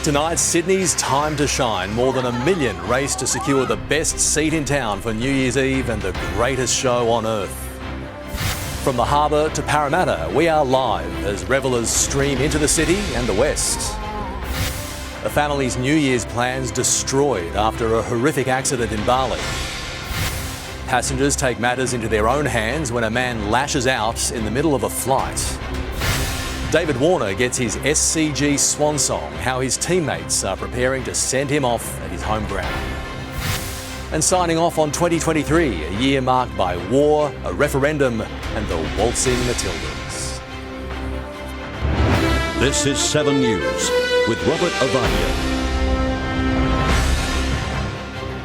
Tonight, Sydney's time to shine. More than 1 million race to secure the best seat in town for New Year's Eve and the greatest show on earth. From the harbour to Parramatta, we are live as revellers stream into the city and the west. A family's New Year's plans destroyed after a horrific accident in Bali. Passengers take matters into their own hands when a man lashes out in the middle of a flight. David Warner gets his SCG swan song, how his teammates are preparing to send him off at his home ground. And signing off on 2023, a year marked by war, a referendum and the waltzing Matildas. This is 7 News with Robert Ovadia.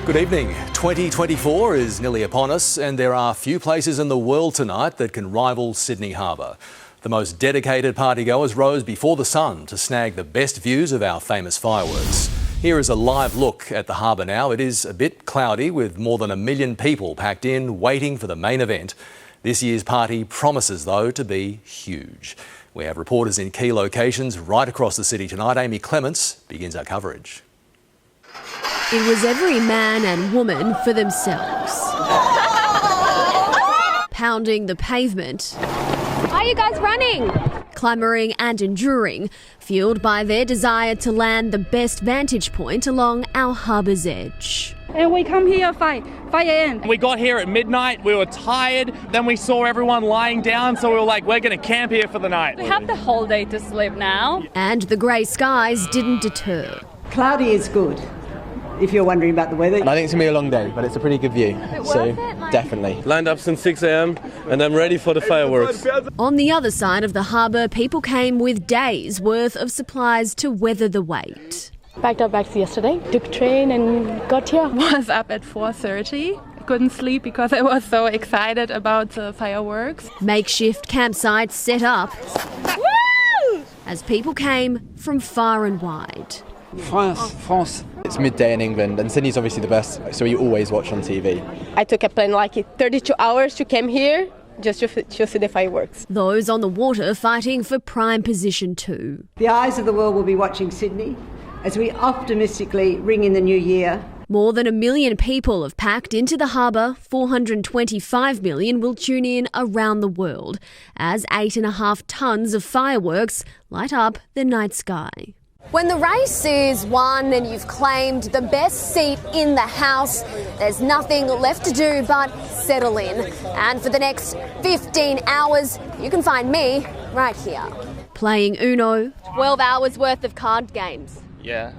Good evening. 2024 is nearly upon us and there are few places in the world tonight that can rival Sydney Harbour. The most dedicated partygoers rose before the sun to snag the best views of our famous fireworks. Here is a live look at the harbour now. It is a bit cloudy with more than 1 million people packed in waiting for the main event. This year's party promises, though, to be huge. We have reporters in key locations right across the city tonight. Amy Clements begins our coverage. It was every man and woman for themselves. Pounding the pavement. Why are you guys running? Clamouring and enduring, fueled by their desire to land the best vantage point along our harbour's edge. And we come here 5 a.m. We got here at midnight, we were tired, then we saw everyone lying down, so we were like, we're going to camp here for the night. We have the whole day to sleep now. And the grey skies didn't deter. Cloudy is good, if you're wondering about the weather. I think it's going to be a long day, but it's a pretty good view, so definitely. Lined up since 6 a.m. and I'm ready for the fireworks. On the other side of the harbour, people came with days' worth of supplies to weather the wait. Packed our bags yesterday, took train and got here. Was up at 4:30. Couldn't sleep because I was so excited about the fireworks. Makeshift campsites set up as people came from far and wide. France. It's midday in England and Sydney's obviously the best, so we always watch on TV. I took a plane like 32 hours to come here just to see the fireworks. Those on the water fighting for prime position too. The eyes of the world will be watching Sydney as we optimistically ring in the new year. More than 1 million people have packed into the harbour. 425 million will tune in around the world as 8.5 tonnes of fireworks light up the night sky. When the race is won and you've claimed the best seat in the house, there's nothing left to do but settle in. And for the next 15 hours, you can find me right here. Playing Uno. 12 hours worth of card games. Yeah.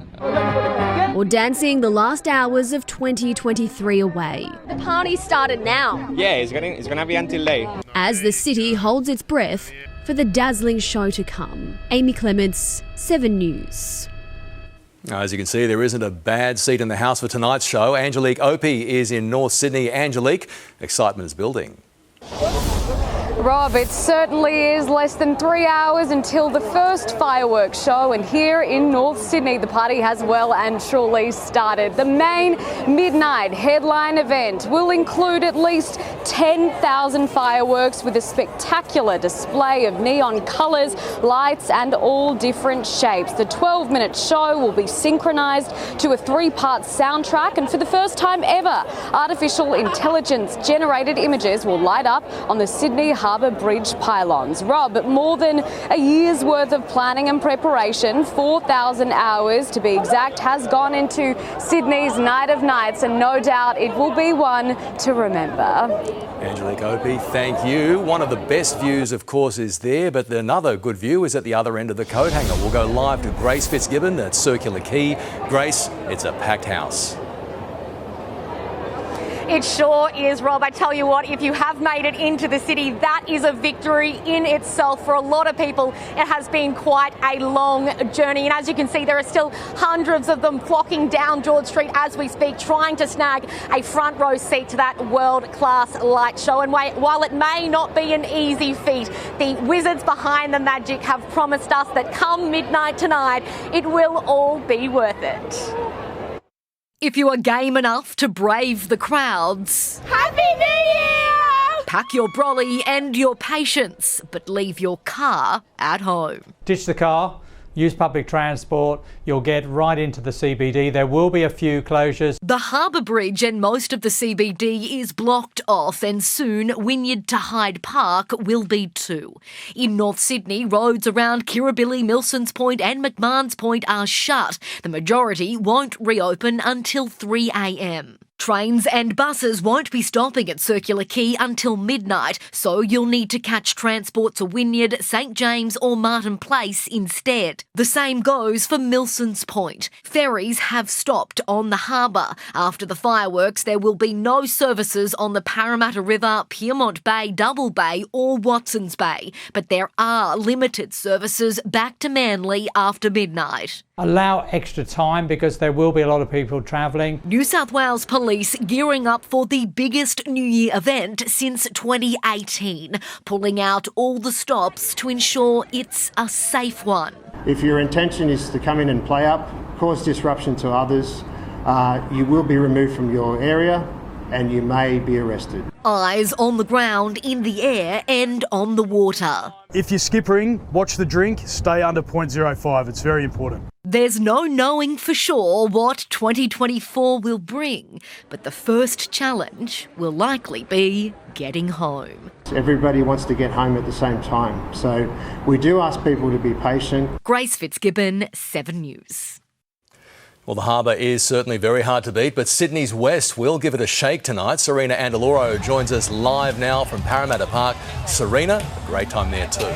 Or dancing the last hours of 2023 away. The party started now. Yeah, it's gonna be until late. As the city holds its breath for the dazzling show to come. Amy Clements, 7 News. As you can see, there isn't a bad seat in the house for tonight's show. Angelique Opie is in North Sydney. Angelique, excitement is building. Rob, it certainly is less than 3 hours until the first fireworks show, and here in North Sydney the party has well and truly started. The main midnight headline event will include at least 10,000 fireworks with a spectacular display of neon colours, lights and all different shapes. The 12-minute show will be synchronised to a 3-part soundtrack, and for the first time ever, artificial intelligence generated images will light up on the Sydney Harbour Bridge pylons. Rob, more than a year's worth of planning and preparation, 4,000 hours to be exact, has gone into Sydney's Night of Nights, and no doubt it will be one to remember. Angelique Opie, thank you. One of the best views, of course, is there, but another good view is at the other end of the coat hanger. We'll go live to Grace Fitzgibbon at Circular Quay. Grace, it's a packed house. It sure is, Rob. I tell you what, if you have made it into the city, that is a victory in itself. For a lot of people, it has been quite a long journey. And as you can see, there are still hundreds of them flocking down George Street as we speak, trying to snag a front row seat to that world-class light show. And while it may not be an easy feat, the wizards behind the magic have promised us that come midnight tonight, it will all be worth it. If you are game enough to brave the crowds, Happy New Year! pack your brolly and your patience, but leave your car at home. Ditch the car, use public transport, you'll get right into the CBD. There will be a few closures. The Harbour Bridge and most of the CBD is blocked off, and soon Wynyard to Hyde Park will be too. In North Sydney, roads around Kirribilli, Milsons Point and McMahon's Point are shut. The majority won't reopen until 3 a.m. Trains and buses won't be stopping at Circular Quay until midnight, so you'll need to catch transport to Wynyard, St James or Martin Place instead. The same goes for Milsons Point. Ferries have stopped on the harbour. After the fireworks, there will be no services on the Parramatta River, Pyrmont Bay, Double Bay or Watsons Bay, but there are limited services back to Manly after midnight. Allow extra time because there will be a lot of people travelling. New South Wales Police gearing up for the biggest New Year event since 2018, pulling out all the stops to ensure it's a safe one. If your intention is to come in and play up, cause disruption to others, you will be removed from your area and you may be arrested. Eyes on the ground, in the air and on the water. If you're skippering, watch the drink, stay under 0.05. It's very important. There's no knowing for sure what 2024 will bring, but the first challenge will likely be getting home. Everybody wants to get home at the same time, so we do ask people to be patient. Grace Fitzgibbon, 7 News. Well, the harbour is certainly very hard to beat, but Sydney's West will give it a shake tonight. Serena Andaloro joins us live now from Parramatta Park. Serena, a great time there too.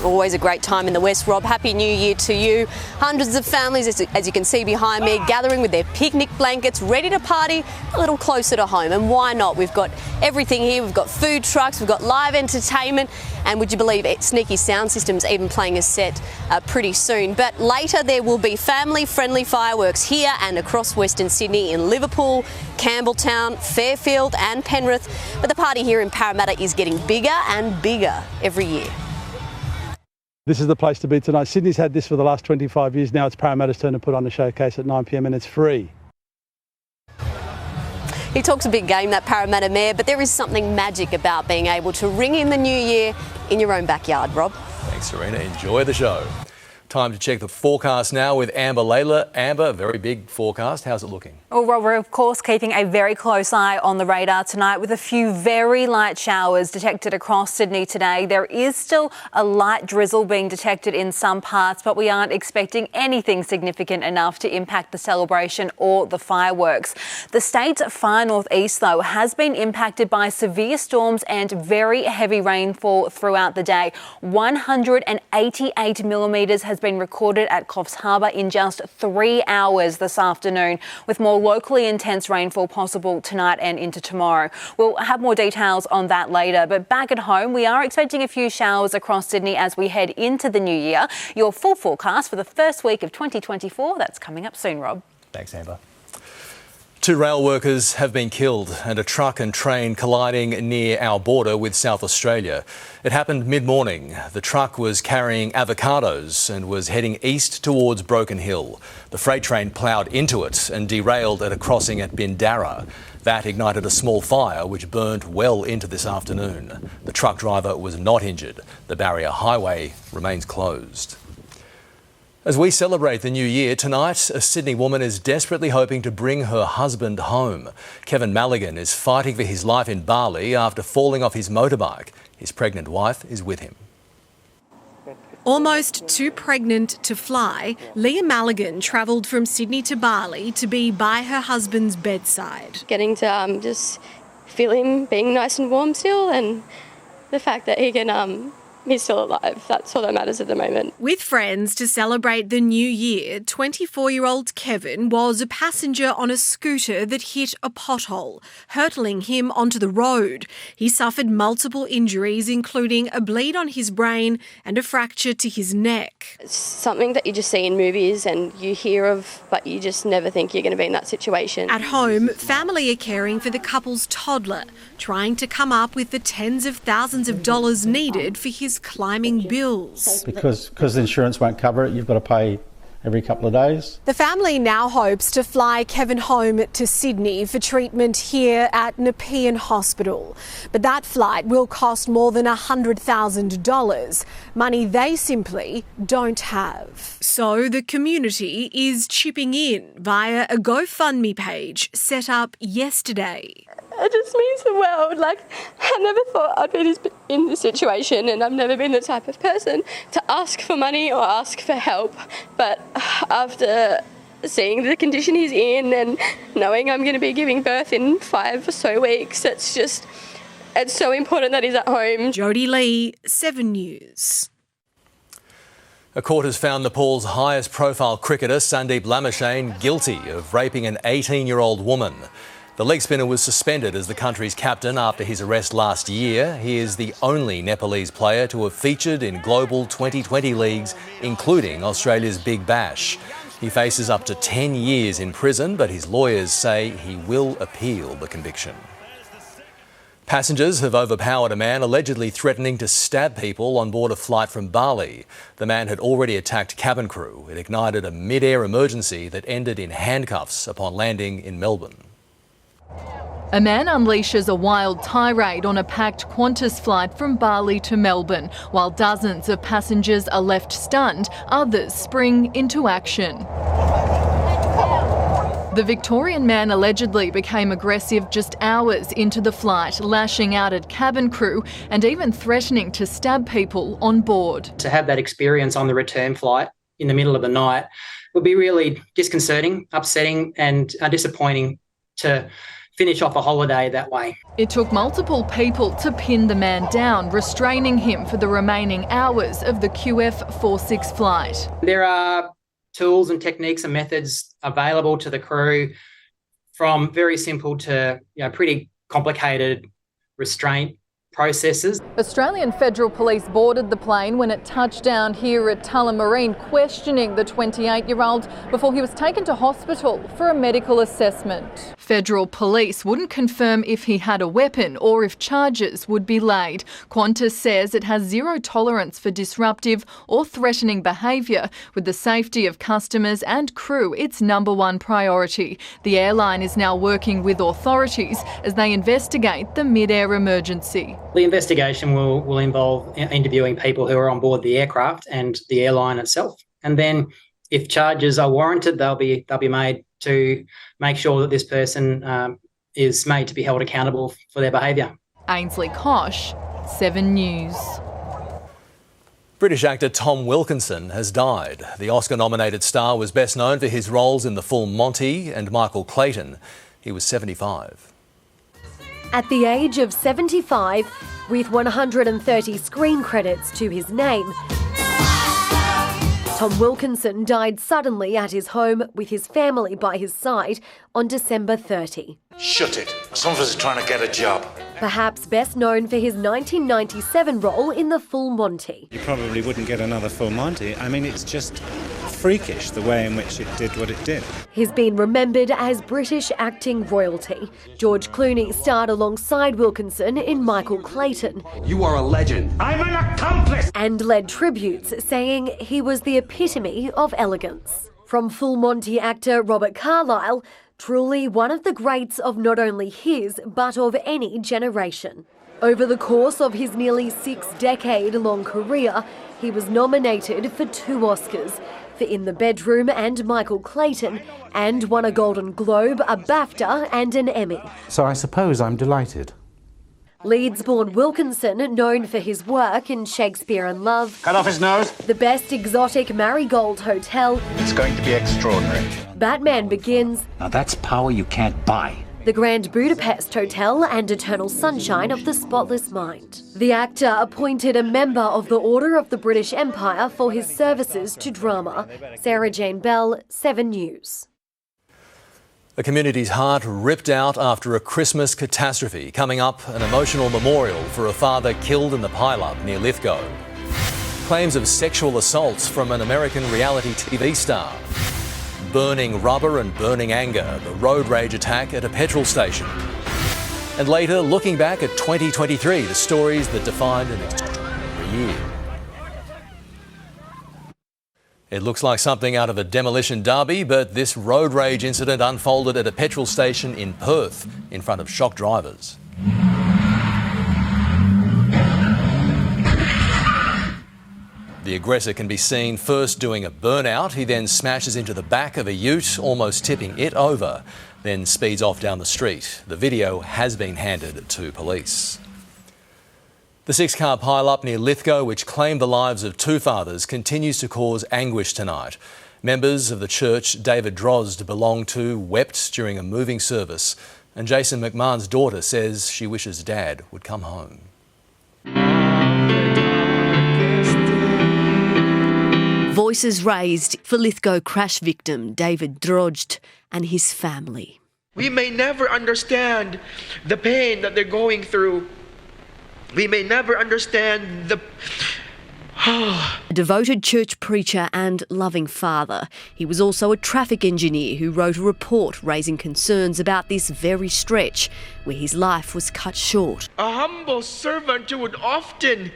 Always a great time in the West, Rob. Happy New Year to you. Hundreds of families, as you can see behind me, gathering with their picnic blankets, ready to party a little closer to home. And why not? We've got everything here. We've got food trucks, we've got live entertainment, and would you believe it, sneaky sound systems even playing a set pretty soon. But later there will be family-friendly fireworks here and across Western Sydney, in Liverpool, Campbelltown, Fairfield and Penrith. But the party here in Parramatta is getting bigger and bigger every year. This is the place to be tonight. Sydney's had this for the last 25 years. Now it's Parramatta's turn to put on a showcase at 9 p.m. and it's free. He talks a big game, that Parramatta mayor, but there is something magic about being able to ring in the new year in your own backyard, Rob. Thanks, Serena. Enjoy the show. Time to check the forecast now with Amber Laidler. Amber, very big forecast. How's it looking? Well, Rob, we're of course keeping a very close eye on the radar tonight with a few very light showers detected across Sydney today. There is still a light drizzle being detected in some parts, but we aren't expecting anything significant enough to impact the celebration or the fireworks. The state's far northeast, though, has been impacted by severe storms and very heavy rainfall throughout the day. 188 millimetres has been recorded at Coffs Harbour in just 3 hours this afternoon, with more locally intense rainfall possible tonight and into tomorrow. We'll have more details on that later, but back at home we are expecting a few showers across Sydney as we head into the new year. Your full forecast for the first week of 2024, that's coming up soon, Rob. Thanks, Amber. 2 rail workers have been killed and a truck and train colliding near our border with South Australia. It happened mid-morning. The truck was carrying avocados and was heading east towards Broken Hill. The freight train ploughed into it and derailed at a crossing at Bindara. That ignited a small fire which burned well into this afternoon. The truck driver was not injured. The barrier highway remains closed. As we celebrate the new year, tonight a Sydney woman is desperately hoping to bring her husband home. Kevin Maligan is fighting for his life in Bali after falling off his motorbike. His pregnant wife is with him. Almost too pregnant to fly, Leah Maligan travelled from Sydney to Bali to be by her husband's bedside. Getting to just feel him being nice and warm still, and the fact that he's still alive. That's all that matters at the moment. With friends to celebrate the new year, 24-year-old Kevin was a passenger on a scooter that hit a pothole, hurtling him onto the road. He suffered multiple injuries, including a bleed on his brain and a fracture to his neck. It's something that you just see in movies and you hear of, but you just never think you're going to be in that situation. At home, family are caring for the couple's toddler, trying to come up with the tens of thousands of dollars needed for his climbing bills. Because the insurance won't cover it, you've got to pay every couple of days. The family now hopes to fly Kevin home to Sydney for treatment here at Nepean Hospital. But that flight will cost more than $100,000, money they simply don't have. So the community is chipping in via a GoFundMe page set up yesterday. It just means the world. Like, I never thought I'd be in this situation, and I've never been the type of person to ask for money or ask for help. But after seeing the condition he's in and knowing I'm going to be giving birth in 5 or so weeks, it's so important that he's at home. Jodie Lee, 7 News. A court has found Nepal's highest profile cricketer, Sandeep Lamashane, guilty of raping an 18-year-old woman. The leg spinner was suspended as the country's captain after his arrest last year. He is the only Nepalese player to have featured in global 2020 leagues, including Australia's Big Bash. He faces up to 10 years in prison, but his lawyers say he will appeal the conviction. Passengers have overpowered a man allegedly threatening to stab people on board a flight from Bali. The man had already attacked cabin crew. It ignited a mid-air emergency that ended in handcuffs upon landing in Melbourne. A man unleashes a wild tirade on a packed Qantas flight from Bali to Melbourne. While dozens of passengers are left stunned, others spring into action. The Victorian man allegedly became aggressive just hours into the flight, lashing out at cabin crew and even threatening to stab people on board. To have that experience on the return flight in the middle of the night would be really disconcerting, upsetting and disappointing to finish off a holiday that way. It took multiple people to pin the man down, restraining him for the remaining hours of the QF46 flight. There are tools and techniques and methods available to the crew, from very simple to pretty complicated restraint processes. Australian Federal Police boarded the plane when it touched down here at Tullamarine, questioning the 28-year-old before he was taken to hospital for a medical assessment. Federal Police wouldn't confirm if he had a weapon or if charges would be laid. Qantas says it has zero tolerance for disruptive or threatening behaviour, with the safety of customers and crew its #1 priority. The airline is now working with authorities as they investigate the mid-air emergency. The investigation will involve interviewing people who are on board the aircraft and the airline itself. And then if charges are warranted, they'll be made to make sure that this person is made to be held accountable for their behaviour. Ainsley Kosh, 7 News. British actor Tom Wilkinson has died. The Oscar-nominated star was best known for his roles in The Full Monty and Michael Clayton. He was 75. At the age of 75, with 130 screen credits to his name, Tom Wilkinson died suddenly at his home with his family by his side on December 30. Shut it. Some of us are trying to get a job. Perhaps best known for his 1997 role in The Full Monty. You probably wouldn't get another Full Monty. I mean, it's just freakish the way in which it did what it did. He's been remembered as British acting royalty. George Clooney starred alongside Wilkinson in Michael Clayton. You are a legend. I'm an accomplice! And led tributes, saying he was the epitome of elegance. From Full Monty actor Robert Carlyle, truly one of the greats of not only his, but of any generation. Over the course of his nearly 6-decade-long career, he was nominated for 2 Oscars, for In the Bedroom and Michael Clayton, and won a Golden Globe, a BAFTA and an Emmy. So I suppose I'm delighted. Leeds-born Wilkinson, known for his work in Shakespeare in Love, Cut off his nose. The Best Exotic Marigold Hotel, It's going to be extraordinary. Batman Begins, Now that's power you can't buy. The Grand Budapest Hotel and Eternal Sunshine of the Spotless Mind. The actor appointed a member of the Order of the British Empire for his services to drama. Sarah Jane Bell, 7 News. A community's heart ripped out after a Christmas catastrophe. Coming up, an emotional memorial for a father killed in the pile-up near Lithgow. Claims of sexual assaults from an American reality TV star. Burning rubber and burning anger, the road rage attack at a petrol station. And later, looking back at 2023, the stories that defined an extraordinary year. It looks like something out of a demolition derby, but this road rage incident unfolded at a petrol station in Perth in front of shocked drivers. The aggressor can be seen first doing a burnout. He then smashes into the back of a ute, almost tipping it over, then speeds off down the street. The video has been handed to police. The 6-car pile-up near Lithgow, which claimed the lives of 2 fathers, continues to cause anguish tonight. Members of the church David Drozd belonged to wept during a moving service, and Jason McMahon's daughter says she wishes Dad would come home. Voices raised for Lithgow crash victim David Drozd and his family. We may never understand the pain that they're going through. We may never understand the... A devoted church preacher and loving father. He was also a traffic engineer who wrote a report raising concerns about this very stretch where his life was cut short. A humble servant who would often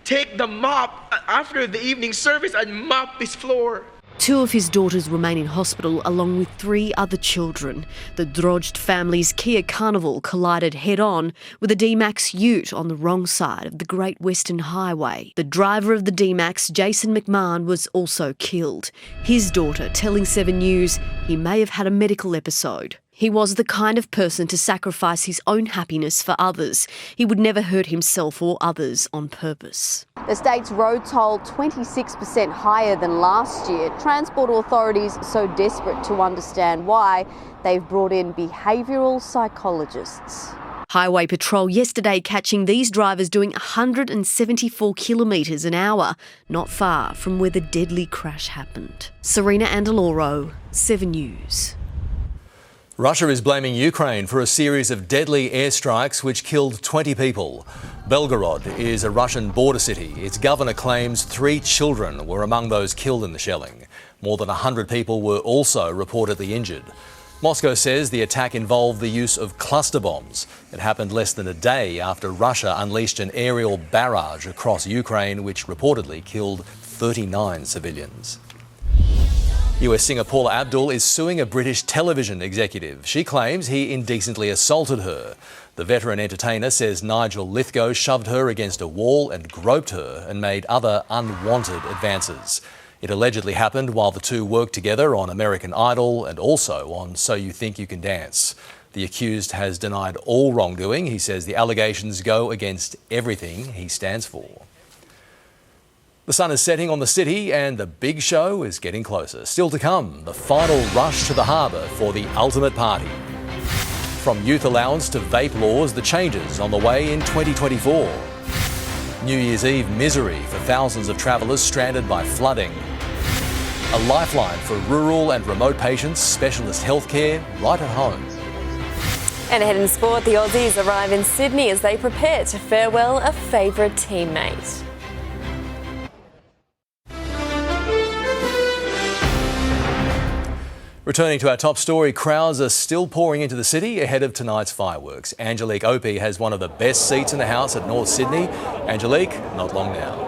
take the mop after the evening service and mop his floor. 2 of his daughters remain in hospital along with 3 other children. The Drozd family's Kia Carnival collided head-on with a D-Max ute on the wrong side of the Great Western Highway. The driver of the D-Max, Jason McMahon, was also killed. His daughter telling 7 News he may have had a medical episode. He was the kind of person to sacrifice his own happiness for others. He would never hurt himself or others on purpose. The state's road toll 26% higher than last year. Transport authorities so desperate to understand why, they've brought in behavioural psychologists. Highway Patrol yesterday catching these drivers doing 174 kilometres an hour, not far from where the deadly crash happened. Serena Andaloro, 7 News. Russia is blaming Ukraine for a series of deadly airstrikes which killed 20 people. Belgorod is a Russian border city. Its governor claims 3 children were among those killed in the shelling. More than 100 people were also reportedly injured. Moscow says the attack involved the use of cluster bombs. It happened less than a day after Russia unleashed an aerial barrage across Ukraine, which reportedly killed 39 civilians. US singer Paula Abdul is suing a British television executive. She claims he indecently assaulted her. The veteran entertainer says Nigel Lithgow shoved her against a wall and groped her and made other unwanted advances. It allegedly happened while the two worked together on American Idol and also on So You Think You Can Dance. The accused has denied all wrongdoing. He says the allegations go against everything he stands for. The sun is setting on the city and the big show is getting closer. Still to come, the final rush to the harbour for the ultimate party. From youth allowance to vape laws, the changes on the way in 2024. New Year's Eve misery for thousands of travellers stranded by flooding. A lifeline for rural and remote patients, specialist healthcare right at home. And ahead in sport, the Aussies arrive in Sydney as they prepare to farewell a favourite teammate. Returning to our top story, crowds are still pouring into the city ahead of tonight's fireworks. Angelique Opie has one of the best seats in the house at North Sydney. Angelique, not long now.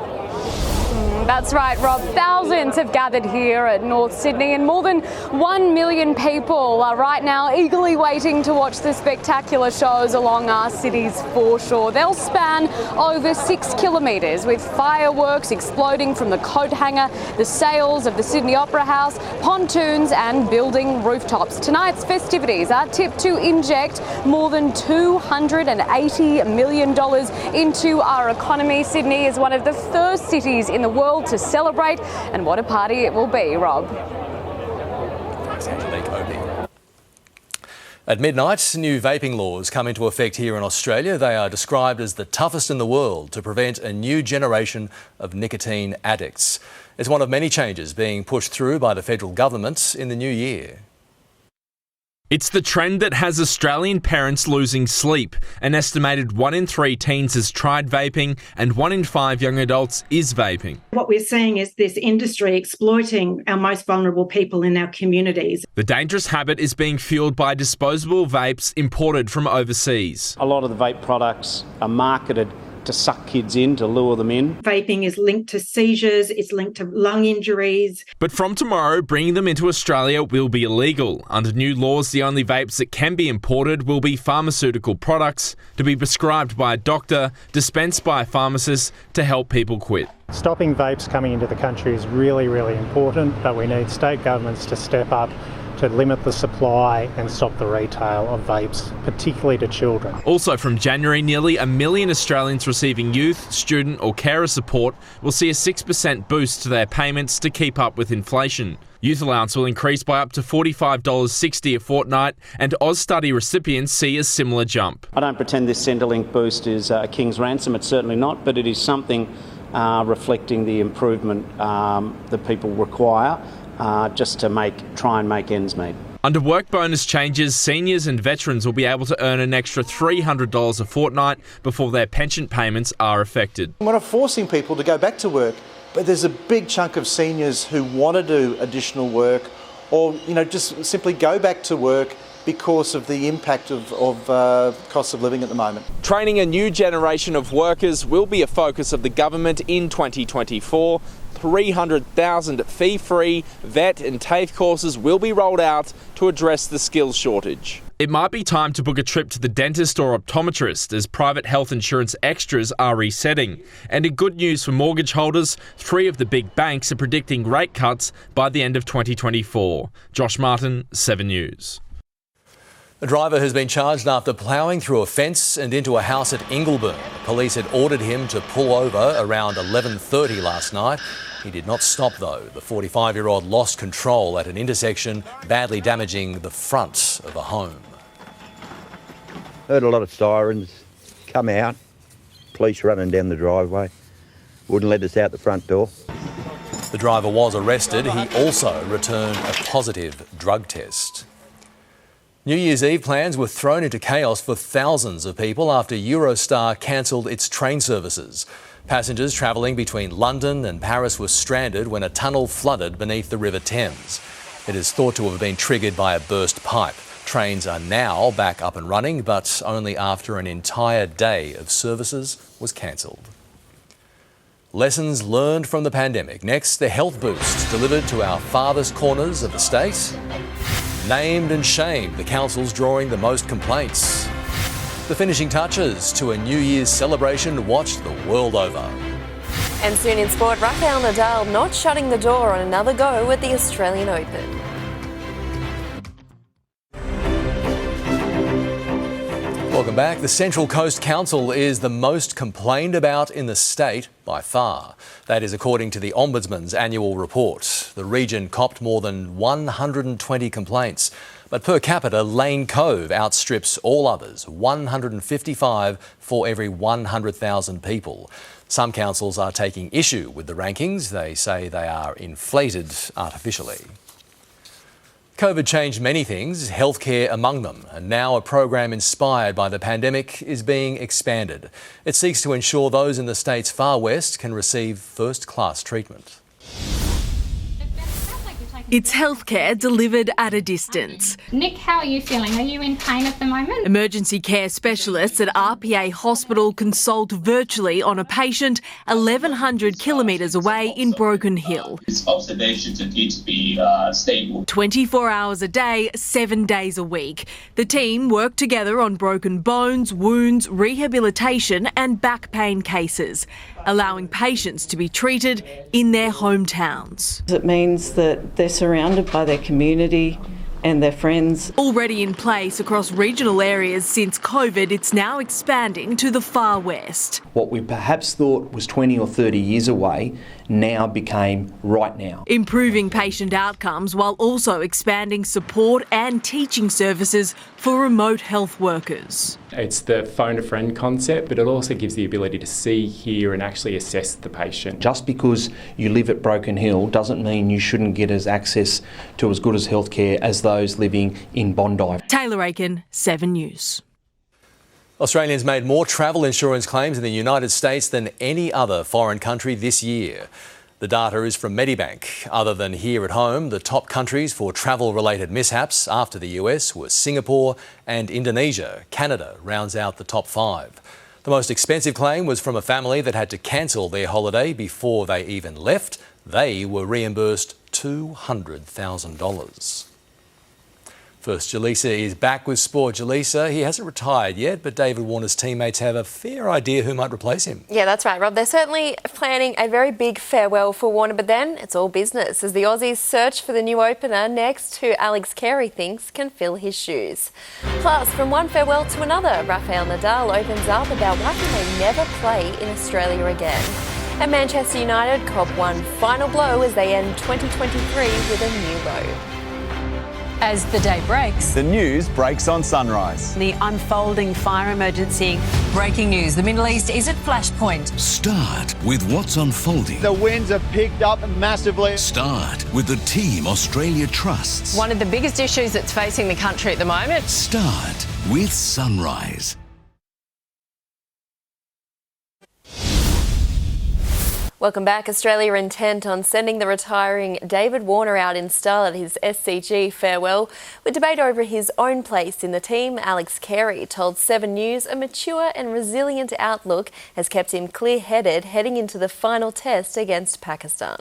That's right, Rob. Thousands have gathered here at North Sydney and more than 1 million people are right now eagerly waiting to watch the spectacular shows along our city's foreshore. They'll span over 6 kilometres with fireworks exploding from the coat hanger, the sails of the Sydney Opera House, pontoons and building rooftops. Tonight's festivities are tipped to inject more than $280 million into our economy. Sydney is one of the first cities in the world to celebrate, and what a party it will be, Rob. Thanks, Angelique Opie. At midnight, new vaping laws come into effect here in Australia. They are described as the toughest in the world to prevent a new generation of nicotine addicts. It's one of many changes being pushed through by the federal government in the new year. It's the trend that has Australian parents losing sleep. An estimated 1 in 3 teens has tried vaping and 1 in 5 young adults is vaping. What we're seeing is this industry exploiting our most vulnerable people in our communities. The dangerous habit is being fueled by disposable vapes imported from overseas. A lot of the vape products are marketed to suck kids in, to lure them in. Vaping is linked to seizures, it's linked to lung injuries. But from tomorrow, bringing them into Australia will be illegal. Under new laws, the only vapes that can be imported will be pharmaceutical products to be prescribed by a doctor, dispensed by a pharmacist to help people quit. Stopping vapes coming into the country is really, really important, but we need state governments to step up to limit the supply and stop the retail of vapes, particularly to children. Also from January, nearly 1 million Australians receiving youth, student or carer support will see a 6% boost to their payments to keep up with inflation. Youth allowance will increase by up to $45.60 a fortnight, and Austudy recipients see a similar jump. I don't pretend this Centrelink boost is a king's ransom, it's certainly not, but it is something reflecting the improvement that people require just to try and make ends meet. Under work bonus changes, seniors and veterans will be able to earn an extra $300 a fortnight before their pension payments are affected. We're not forcing people to go back to work, but there's a big chunk of seniors who want to do additional work or, just simply go back to work because of the impact of cost of living at the moment. Training a new generation of workers will be a focus of the government in 2024. 300,000 fee-free vet and TAFE courses will be rolled out to address the skills shortage. It might be time to book a trip to the dentist or optometrist as private health insurance extras are resetting. And in good news for mortgage holders, 3 of the big banks are predicting rate cuts by the end of 2024. Josh Martin, 7 News. A driver has been charged after ploughing through a fence and into a house at Ingleburn. Police had ordered him to pull over around 11:30 last night. He did not stop though. The 45-year-old lost control at an intersection, badly damaging the front of a home. Heard a lot of sirens come out, police running down the driveway, wouldn't let us out the front door. The driver was arrested. He also returned a positive drug test. New Year's Eve plans were thrown into chaos for thousands of people after Eurostar cancelled its train services. Passengers travelling between London and Paris were stranded when a tunnel flooded beneath the River Thames. It is thought to have been triggered by a burst pipe. Trains are now back up and running, but only after an entire day of services was cancelled. Lessons learned from the pandemic. Next, the health boost delivered to our farthest corners of the state. Named and shamed, the council's drawing the most complaints. The finishing touches to a New Year's celebration watched the world over. And soon in sport, Rafael Nadal not shutting the door on another go at the Australian Open. Welcome back. The Central Coast Council is the most complained about in the state by far. That is according to the Ombudsman's annual report. The region copped more than 120 complaints. But per capita, Lane Cove outstrips all others, 155 for every 100,000 people. Some councils are taking issue with the rankings. They say they are inflated artificially. COVID changed many things, healthcare among them, and now a program inspired by the pandemic is being expanded. It seeks to ensure those in the state's far west can receive first-class treatment. It's healthcare delivered at a distance. Nick, how are you feeling? Are you in pain at the moment? Emergency care specialists at RPA Hospital consult virtually on a patient 1,100 kilometres away in Broken Hill. Its observations appear to be stable. 24 hours a day, 7 days a week. The team work together on broken bones, wounds, rehabilitation and back pain cases, allowing patients to be treated in their hometowns. It means that they're surrounded by their community and their friends. Already in place across regional areas since COVID, it's now expanding to the far west. What we perhaps thought was 20 or 30 years away now became right now. Improving patient outcomes while also expanding support and teaching services for remote health workers. It's the phone a friend concept, but it also gives the ability to see, hear and actually assess the patient. Just because you live at Broken Hill doesn't mean you shouldn't get access to as good as healthcare as those living in Bondi. Taylor Aiken, 7 News. Australians made more travel insurance claims in the United States than any other foreign country this year. The data is from Medibank. Other than here at home, the top countries for travel-related mishaps after the US were Singapore and Indonesia. Canada rounds out the top 5. The most expensive claim was from a family that had to cancel their holiday before they even left. They were reimbursed $200,000. First, Jelisa is back with sport. Jelisa, he hasn't retired yet, but David Warner's teammates have a fair idea who might replace him. Yeah, that's right, Rob. They're certainly planning a very big farewell for Warner, but then it's all business as the Aussies search for the new opener next, who Alex Carey thinks can fill his shoes. Plus, from one farewell to another, Rafael Nadal opens up about why he may never play in Australia again. And Manchester United cop one final blow as they end 2023 with a new low. As the day breaks, the news breaks on Sunrise. The unfolding fire emergency. Breaking news, the Middle East is at flashpoint. Start with what's unfolding. The winds have picked up massively. Start with the team Australia trusts. One of the biggest issues that's facing the country at the moment. Start with Sunrise. Welcome back. Australia intent on sending the retiring David Warner out in style at his SCG farewell. With debate over his own place in the team, Alex Carey told 7 News a mature and resilient outlook has kept him clear-headed heading into the final test against Pakistan.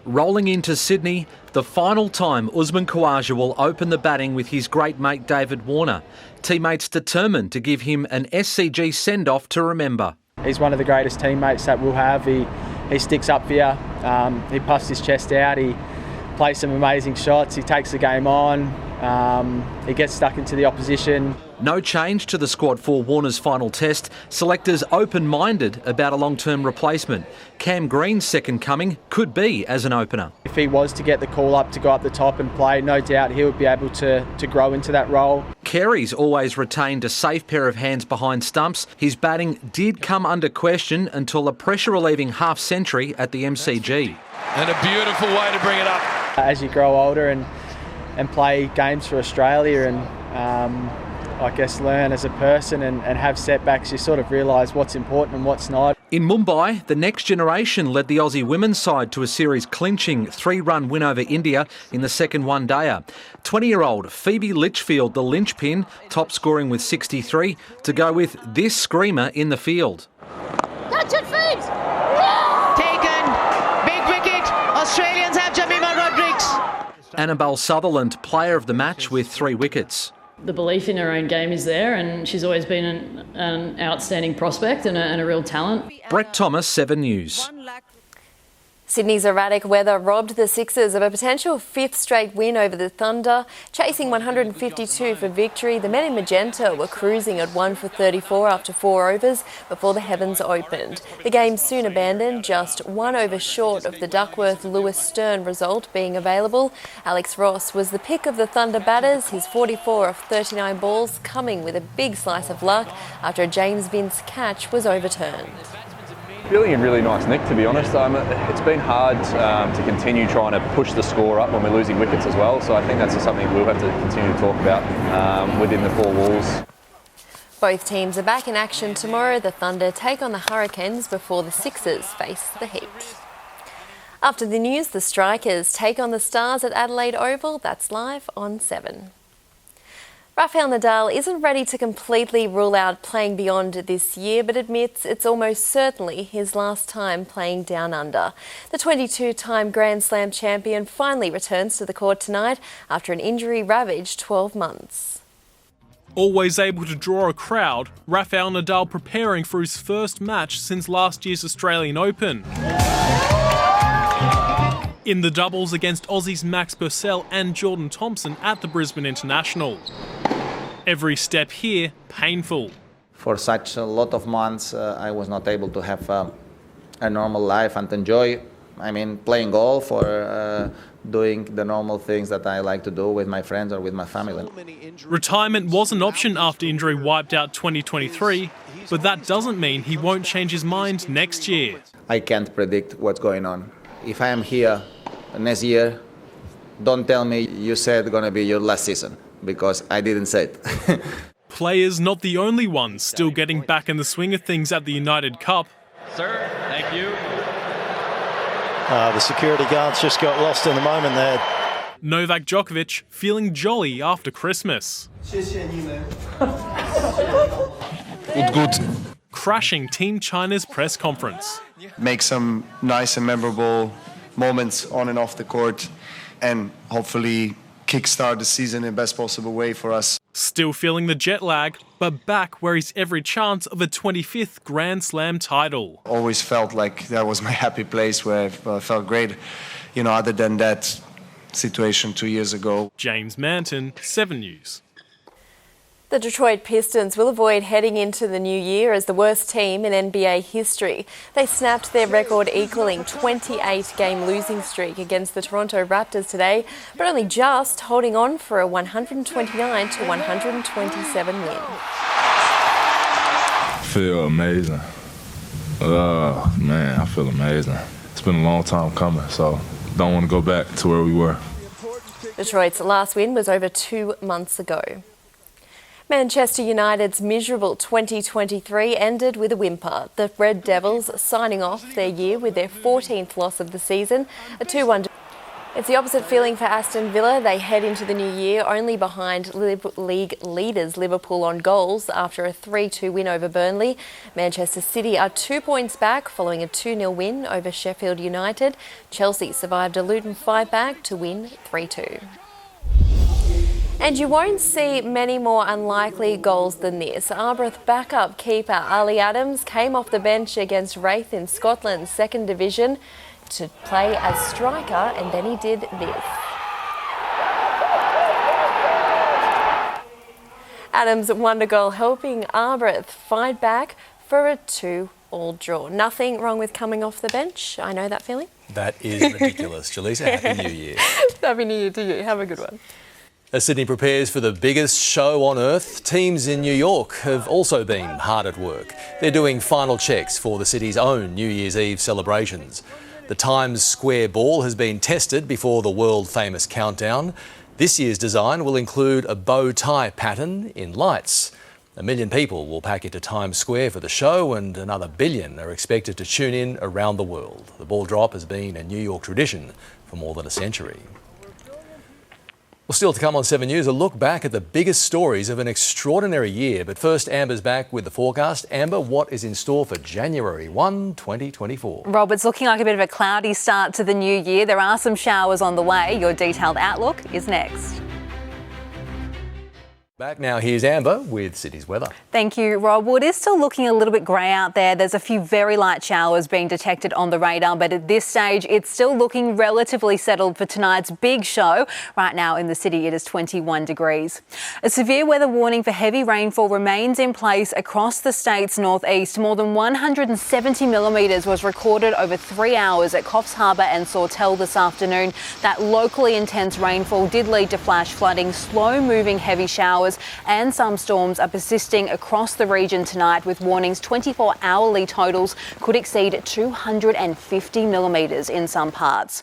Rolling into Sydney, the final time Usman Khawaja will open the batting with his great mate David Warner. Teammates determined to give him an SCG send-off to remember. He's one of the greatest teammates that we'll have. He sticks up for you. He puffs his chest out. He plays some amazing shots. He takes the game on. He gets stuck into the opposition. No change to the squad for Warner's final test. Selectors open-minded about a long-term replacement. Cam Green's second coming could be as an opener. If he was to get the call up to go up the top and play, no doubt he would be able to grow into that role. Carey's always retained a safe pair of hands behind stumps. His batting did come under question until a pressure-relieving half-century at the MCG. And a beautiful way to bring it up. As you grow older and play games for Australia and I guess learn as a person and have setbacks, you sort of realise what's important and what's not. In Mumbai, the next generation led the Aussie women's side to a series-clinching 3-run win over India in the second one-dayer. 20-year-old Phoebe Litchfield, the linchpin, top scoring with 63, to go with this screamer in the field. Touch it, Phoebes! Taken! Big wicket! Australians have Jemima Rodrigues! Annabelle Sutherland, player of the match with 3 wickets. The belief in her own game is there, and she's always been an outstanding prospect and a real talent. Brett Thomas, 7 News. Sydney's erratic weather robbed the Sixers of a potential 5th straight win over the Thunder. Chasing 152 for victory, the men in magenta were cruising at 1 for 34 after 4 overs before the heavens opened. The game soon abandoned, just 1 over short of the Duckworth-Lewis Stern result being available. Alex Ross was the pick of the Thunder batters, his 44 of 39 balls coming with a big slice of luck after a James Vince catch was overturned. Feeling in really nice nick, to be honest. It's been hard to continue trying to push the score up when we're losing wickets as well, so I think that's something we'll have to continue to talk about within the 4 walls. Both teams are back in action tomorrow. The Thunder take on the Hurricanes before the Sixers face the Heat. After the news, the Strikers take on the Stars at Adelaide Oval. That's live on 7. Rafael Nadal isn't ready to completely rule out playing beyond this year, but admits it's almost certainly his last time playing down under. The 22-time Grand Slam champion finally returns to the court tonight after an injury-ravaged 12 months. Always able to draw a crowd, Rafael Nadal preparing for his first match since last year's Australian Open. In the doubles against Aussies Max Purcell and Jordan Thompson at the Brisbane International. Every step here, painful. For such a lot of months, I was not able to have a normal life and enjoy, playing golf or doing the normal things that I like to do with my friends or with my family. Retirement was an option after injury wiped out 2023, but that doesn't mean he won't change his mind next year. I can't predict what's going on. If I am here next year, don't tell me you said it's going to be your last season, because I didn't say it. Players not the only ones still getting back in the swing of things at the United Cup. Sir, thank you. The security guards just got lost in the moment there. Novak Djokovic feeling jolly after Christmas. Good. Crashing Team China's press conference. Make some nice and memorable moments on and off the court and hopefully kickstart the season in the best possible way for us. Still feeling the jet lag, but back where he's every chance of a 25th Grand Slam title. Always felt like that was my happy place where I felt great, other than that situation 2 years ago. James Manton, 7 News. The Detroit Pistons will avoid heading into the new year as the worst team in NBA history. They snapped their record-equalling 28-game losing streak against the Toronto Raptors today, but only just holding on for a 129-127 win. Feel amazing. Man, I feel amazing. It's been a long time coming, so don't want to go back to where we were. Detroit's last win was over 2 months ago. Manchester United's miserable 2023 ended with a whimper. The Red Devils signing off their year with their 14th loss of the season, a 2-1. It's the opposite feeling for Aston Villa. They head into the new year only behind league leaders Liverpool on goals after a 3-2 win over Burnley. Manchester City are 2 points back following a 2-0 win over Sheffield United. Chelsea survived a Luton fight-back to win 3-2. And you won't see many more unlikely goals than this. Arbroath backup keeper Ali Adams came off the bench against Raith in Scotland's second division to play as striker, and then he did this. Adams' wonder goal helping Arbroath fight back for a 2-2 draw. Nothing wrong with coming off the bench. I know that feeling. That is ridiculous. Jelisa, Happy New Year. Happy New Year to you. Have a good one. As Sydney prepares for the biggest show on earth, teams in New York have also been hard at work. They're doing final checks for the city's own New Year's Eve celebrations. The Times Square ball has been tested before the world-famous countdown. This year's design will include a bow tie pattern in lights. 1 million people will pack into Times Square for the show, and another billion are expected to tune in around the world. The ball drop has been a New York tradition for more than a century. Well, still to come on 7 News, a look back at the biggest stories of an extraordinary year. But first, Amber's back with the forecast. Amber, what is in store for January 1, 2024? Rob, it's looking like a bit of a cloudy start to the new year. There are some showers on the way. Your detailed outlook is next. Back now, here's Amber with Sydney's weather. Thank you, Rob. Well, it is still looking a little bit grey out there. There's a few very light showers being detected on the radar, but at this stage, it's still looking relatively settled for tonight's big show. Right now in the city, it is 21 degrees. A severe weather warning for heavy rainfall remains in place across the state's northeast. More than 170 millimetres was recorded over 3 hours at Coffs Harbour and Sawtell this afternoon. That locally intense rainfall did lead to flash flooding, slow-moving heavy showers, and some storms are persisting across the region tonight, with warnings 24-hourly totals could exceed 250 millimetres in some parts.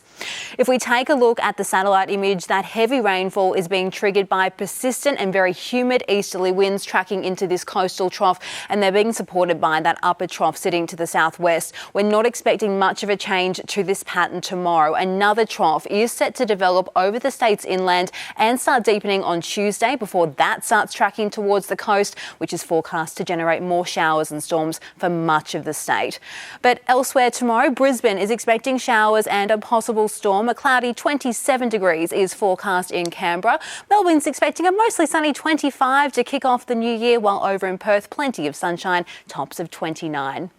If we take a look at the satellite image, that heavy rainfall is being triggered by persistent and very humid easterly winds tracking into this coastal trough, and they're being supported by that upper trough sitting to the southwest. We're not expecting much of a change to this pattern tomorrow. Another trough is set to develop over the state's inland and start deepening on Tuesday before that starts tracking towards the coast, which is forecast to generate more showers and storms for much of the state. But elsewhere tomorrow, Brisbane is expecting showers and a possible storm. A cloudy 27 degrees is forecast in Canberra. Melbourne's expecting a mostly sunny 25 to kick off the new year, while over in Perth, plenty of sunshine, tops of 29.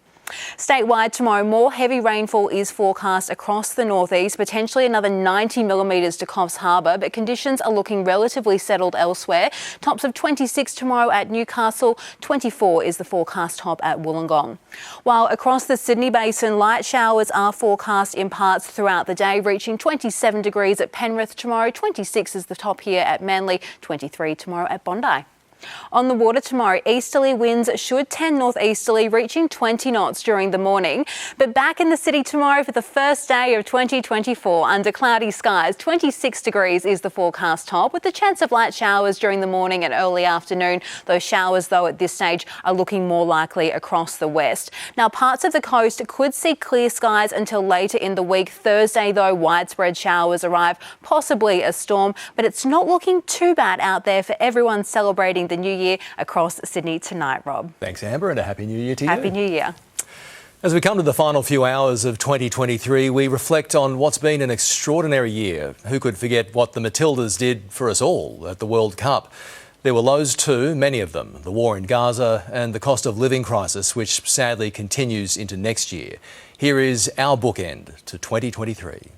Statewide tomorrow, more heavy rainfall is forecast across the northeast, potentially another 90 millimetres to Coffs Harbour, but conditions are looking relatively settled elsewhere. Tops of 26 tomorrow at Newcastle, 24 is the forecast top at Wollongong. While across the Sydney Basin, light showers are forecast in parts throughout the day, reaching 27 degrees at Penrith tomorrow, 26 is the top here at Manly, 23 tomorrow at Bondi. On the water tomorrow, easterly winds should tend northeasterly, reaching 20 knots during the morning. But back in the city tomorrow for the first day of 2024, under cloudy skies, 26 degrees is the forecast top, with the chance of light showers during the morning and early afternoon. Those showers, though, at this stage are looking more likely across the west. Now, parts of the coast could see clear skies until later in the week. Thursday, though, widespread showers arrive, possibly a storm, but it's not looking too bad out there for everyone celebrating the new year across Sydney tonight, Rob. Thanks, Amber, and a Happy New Year to you. Happy New Year. As we come to the final few hours of 2023, we reflect on what's been an extraordinary year. Who could forget what the Matildas did for us all at the World Cup? There were lows too, many of them, the war in Gaza and the cost of living crisis, which sadly continues into next year. Here is our bookend to 2023.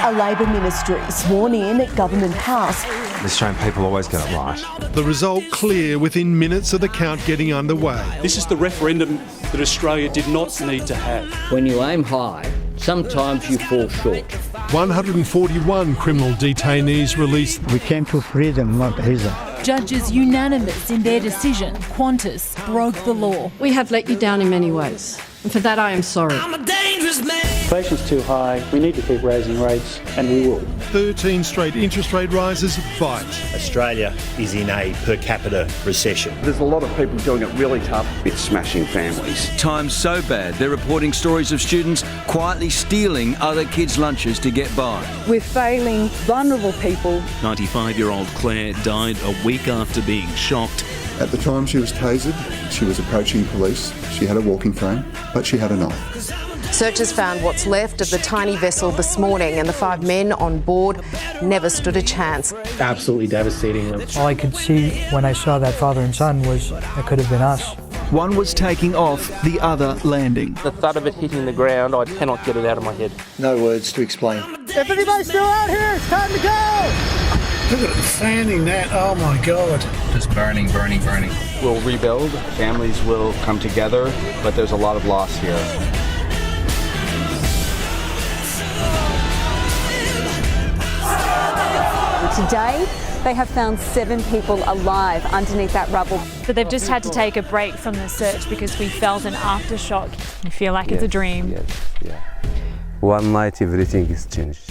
A Labor ministry sworn in at Government House. The Australian people always get it right. The result clear within minutes of the count getting underway. This is the referendum that Australia did not need to have. When you aim high, sometimes you fall short. 141 criminal detainees released. We came to freedom, not prison. Judges unanimous in their decision. Qantas broke the law. We have let you down in many ways, and for that I am sorry. I'm a dangerous man. Inflation's too high. We need to keep raising rates, and we will. 13 straight interest rate rises bite. Australia is in a per capita recession. There's a lot of people doing it really tough. It's smashing families. Times so bad, they're reporting stories of students quietly stealing other kids' lunches to get by. We're failing vulnerable people. 95-year-old Claire died a week after being shocked. At the time she was tasered, she was approaching police. She had a walking frame, but she had a knife. Searchers found what's left of the tiny vessel this morning, and the 5 men on board never stood a chance. Absolutely devastating. All I could see when I saw that father and son was it could have been us. One was taking off, the other landing. The thud of it hitting the ground, I cannot get it out of my head. No words to explain. If anybody's still out here, it's time to go! Look at it fanning that, oh my God. Just burning, burning, burning. We'll rebuild, Families will come together, but there's a lot of loss here. Today, they have found 7 people alive underneath that rubble. So they've just had to take a break from the search because we felt an aftershock. We feel like it's a dream. Yes. One night everything is changed.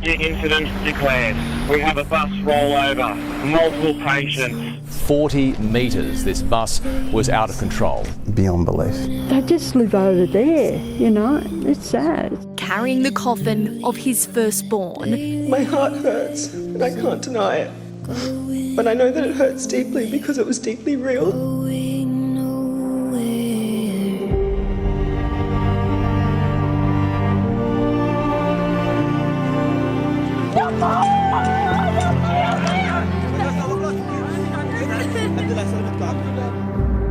Incident declared. We have a bus rollover, multiple patients. 40 metres, this bus was out of control. Beyond belief. They just live over there, you know, it's sad. Carrying the coffin of his firstborn. My heart hurts, and I can't deny it. But I know that it hurts deeply because it was deeply real.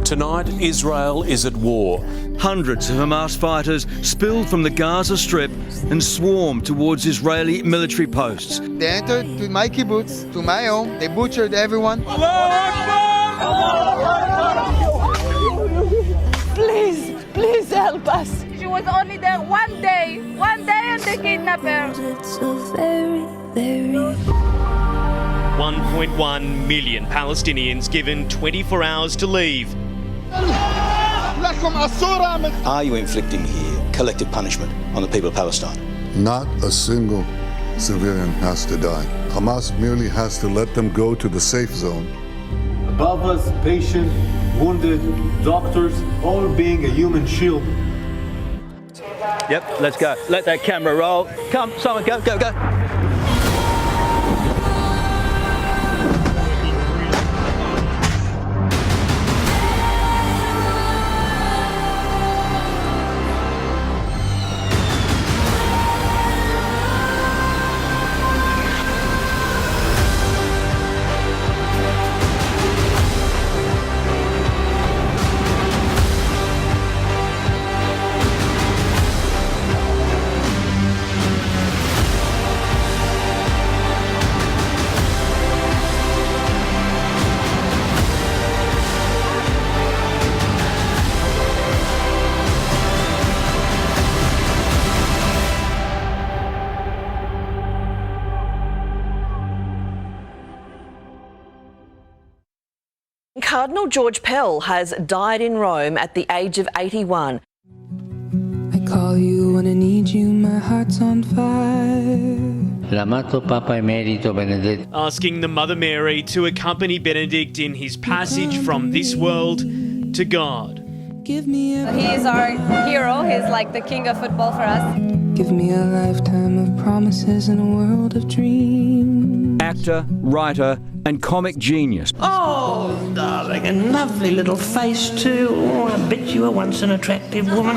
Tonight, Israel is at war. Hundreds of Hamas fighters spilled from the Gaza Strip and swarmed towards Israeli military posts. They entered to my kibbutz, to my home. They butchered everyone. Please, please help us. She was only there one day and they kidnapped her. 1.1 million Palestinians given 24 hours to leave. Are you inflicting here collective punishment on the people of Palestine? Not a single civilian has to die. Hamas merely has to let them go to the safe zone. Above us, patients, wounded, doctors, all being a human shield. Yep, let's go. Let that camera roll. Come, someone, go, go, go. Cardinal George Pell has died in Rome at the age of 81. I call you when I need you, my heart's on fire. L'amato Papa Emerito Benedetto. Asking the Mother Mary to accompany Benedict in his passage from this world to God. Give me a He is our hero. He's like the king of football for us. Give me a lifetime of promises and a world of dreams. Actor, writer and comic genius. Oh, darling, a lovely little face too. Oh, I bet you were once an attractive woman.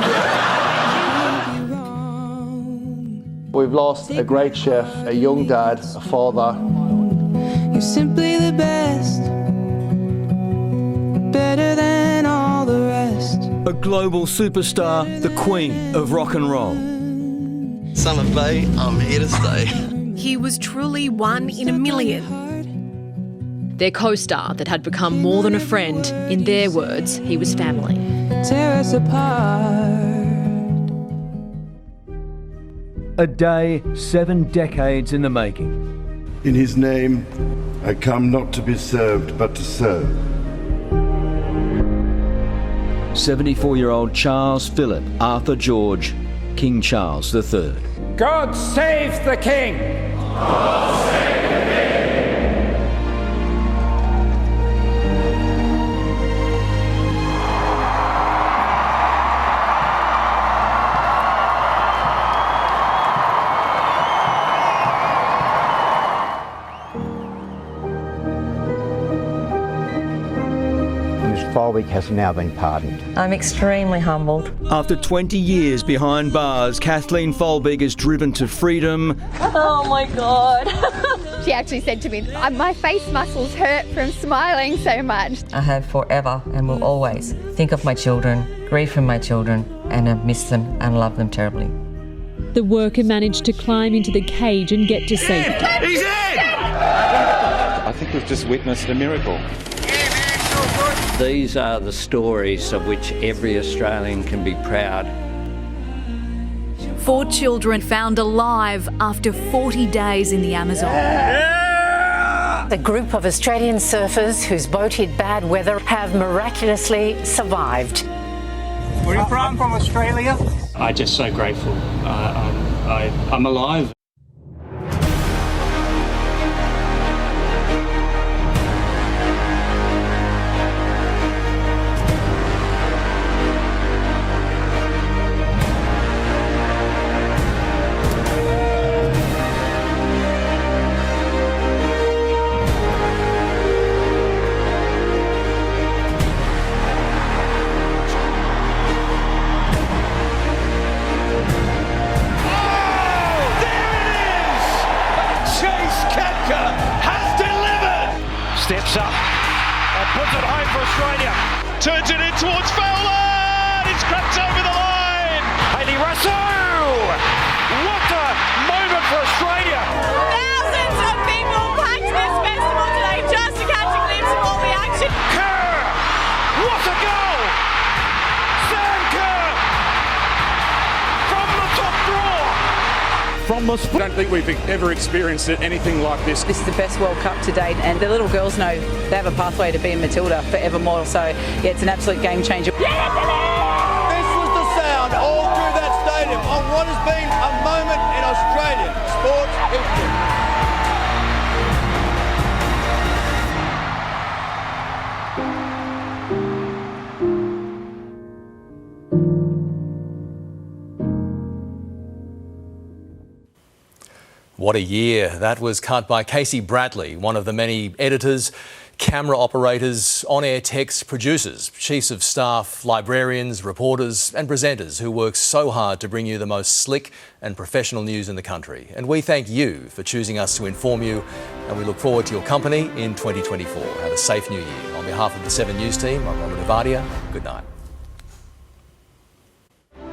We've lost a great chef, a young dad, a father. You're simply the best, better than all the rest. A global superstar, the queen of rock and roll. Son of Bay, I'm here to stay. He was truly one in a million. Their co-star that had become more than a friend, in their words, he was family. Tear us apart. A day 7 decades in the making. In his name, I come not to be served, but to serve. 74-year-old Charles Philip Arthur George, King Charles III. God save the King! God save the King! Folwick has now been pardoned. I'm extremely humbled. After 20 years behind bars, Kathleen Folbig is driven to freedom. Oh my God. She actually said to me, my face muscles hurt from smiling so much. I have forever and will always think of my children, grieve for my children, and miss them and love them terribly. The worker managed to climb into the cage and get to safety. He's in! I think we've just witnessed a miracle. These are the stories of which every Australian can be proud. 4 children found alive after 40 days in the Amazon. A group of Australian surfers whose boat hit bad weather have miraculously survived. Where are you from? I'm from Australia. I'm just so grateful. I'm alive. Steps up and puts it home for Australia. Turns it in towards Fowler. It's crept over the line. Hayley Russell! What a moment for Australia! Thousands of people packed this festival today just to catch a glimpse of all the action. Kerr! What a goal! Sam Kerr! From the top draw! From the I don't think we've ever experienced anything like this. This is the best World Cup to date, and the little girls know they have a pathway to be in Matilda forevermore. So, yeah, it's an absolute game changer. This was the sound all through that stadium on what has been a moment in Australian sports history. What a year. That was cut by Casey Bradley, one of the many editors, camera operators, on-air techs, producers, chiefs of staff, librarians, reporters and presenters who work so hard to bring you the most slick and professional news in the country. And we thank you for choosing us to inform you, and we look forward to your company in 2024. Have a safe new year. On behalf of the 7 News team, I'm Ovadia. Good night.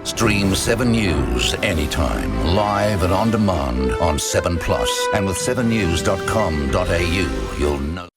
Stream 7 News anytime, live and on demand on 7plus and with 7news.com.au. You'll know.